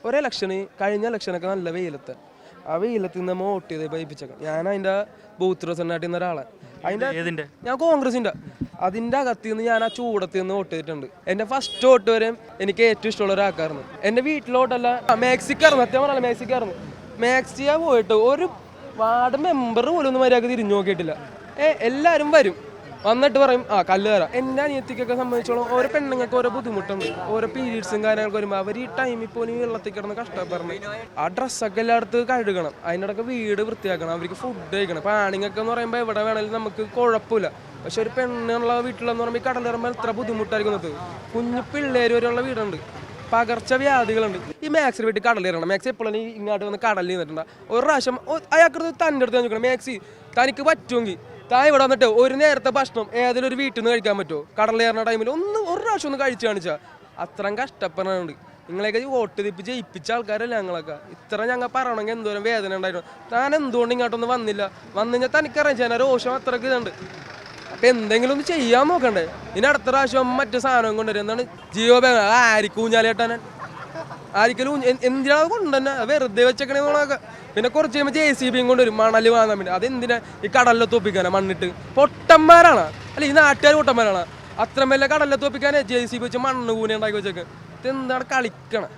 ഒരെലക്ഷന് കഴിഞ്ഞ ഇലക്ഷനൊക്കെ നല്ല വെയിലത്ത് ആ വെയിലത്ത് നിന്ന് വോട്ട് ചെയ്ത് പയിപ്പിച്ചേക്കാം. ഞാൻ അതിൻ്റെ ബൂത്ത് പ്രസിഡന്റായിട്ട് ഇന്ന ഒരാളെ അതിൻ്റെ ഞാൻ കോൺഗ്രസിൻ്റെ അതിൻ്റെ അകത്ത് നിന്ന് ഞാൻ ആ ചൂടത്ത് നിന്ന് വോട്ട് ചെയ്തിട്ടുണ്ട്. എൻ്റെ ഫസ്റ്റ് വോട്ട് വരെ എനിക്ക് ഏറ്റവും ഇഷ്ടമുള്ള ഒരാൾക്കായിരുന്നു. എൻ്റെ വീട്ടിലോട്ടല്ല മാക്സിക്കായിരുന്നു, സത്യം പറഞ്ഞാൽ മാക്സിക്കായിരുന്നു. മാക്സിയാ പോയിട്ട് ഒരു വാർഡ് മെമ്പർ പോലും ഒന്നും മര്യാദക്ക് തിരിഞ്ഞു നോക്കിയിട്ടില്ല. എല്ലാവരും വരും, വന്നിട്ട് പറയും കല്ല് തരാം. എൻ്റെ അനിയത്തിക്കൊക്കെ സംബന്ധിച്ചോളം ഓരോ പെണ്ണുങ്ങൾക്ക് ഓരോ ബുദ്ധിമുട്ടുണ്ട്, ഓരോ പീരീഡ്സും കാര്യങ്ങളൊക്കെ വരുമ്പോൾ അവർ ഈ ടൈമിൽ പോലും വെള്ളത്തിൽ കിടന്ന് കഷ്ടപ്പെടണം. ആ ഡ്രസ്സൊക്കെ എല്ലായിടത്തും കഴുകണം, അതിനിടയ്ക്ക് വീട് വൃത്തിയാക്കണം, അവർക്ക് ഫുഡ് കഴിക്കണം. ഇപ്പോൾ ആണുങ്ങൾക്ക് എന്ന് പറയുമ്പോൾ എവിടെ വേണമെങ്കിലും നമുക്ക് കുഴപ്പമില്ല. പക്ഷെ ഒരു പെണ്ണുള്ള വീട്ടിലെന്ന് പറയുമ്പോൾ ഈ കടലിറങ്ങുമ്പോൾ എത്ര ബുദ്ധിമുട്ടായിരിക്കുന്നത്. കുഞ്ഞു പിള്ളേർ വരെയുള്ള വീടുണ്ട്, പകർച്ചവ്യാധികളുണ്ട്. ഈ മാക്സിന് വീട്ടിൽ കടലിറങ്ങണം. മാക്സി എപ്പോഴും ഇങ്ങോട്ട് വന്ന് കടലിൽ നിന്നിട്ടുണ്ട്. ഒരു പ്രാവശ്യം അയാൾക്ക് തൻ്റെ അടുത്ത് ചോദിക്കണം, മാക്സി തനിക്ക് പറ്റുമെങ്കിൽ ഇവിടെ വന്നിട്ട് ഒരു നേരത്തെ ഭക്ഷണം ഏതെങ്കിലും ഒരു വീട്ടിൽ നിന്ന് കഴിക്കാൻ പറ്റുമോ? കടലേറുന്ന ടൈമിൽ ഒരു പ്രാവശ്യം ഒന്ന് കഴിച്ചു കാണിച്ചാൽ അത്രയും കഷ്ടപ്പെടാനുണ്ട്. നിങ്ങളെയൊക്കെ വോട്ട് തിപ്പിച്ച് ജയിപ്പിച്ച ആൾക്കാരല്ല ഞങ്ങളൊക്കെ. ഇത്ര ഞങ്ങൾ പറയണമെങ്കിൽ എന്തോരം വേദന ഉണ്ടായിരുന്നു. താൻ എന്തുകൊണ്ട് ഇങ്ങോട്ടൊന്നും വന്നില്ല? വന്നു കഴിഞ്ഞാൽ തനിക്കറിയാം ഞാൻ രോഷം അത്രയ്ക്ക് ഇതുണ്ട്. അപ്പം എന്തെങ്കിലും ഒന്ന് ചെയ്യാൻ നോക്കണ്ടേ? ഇനി അടുത്ത പ്രാവശ്യം മറ്റു സാധനം കൊണ്ടുവരും. എന്താണ് ജിയോ ബാങ്ക് ആയിരിക്കും ഊഞ്ഞാലേട്ടാൻ ആയിരിക്കലും എന്തിനാണ് കൊണ്ടുതന്നെ വെറുതെ വെച്ചേക്കണേ നോളൊക്കെ. പിന്നെ കുറച്ച് കഴിയുമ്പോൾ JCB കൊണ്ടുവരും മണൽ വാങ്ങാൻ വേണ്ടി. അതെന്തിനാ ഈ കടലിൽ തോപ്പിക്കാനാ? മണ്ണിട്ട് പൊട്ടന്മാരാണ് അല്ല ഈ നാട്ടുകാർ പൊട്ടന്മാരാണ്. അത്രമല്ല കടലിൽ തോപ്പിക്കാനേ JCB വെച്ച് മണ്ണ് കൂനെ ഉണ്ടാക്കി വെച്ചേക്ക്. ഇതെന്താണ് കളിക്കണം?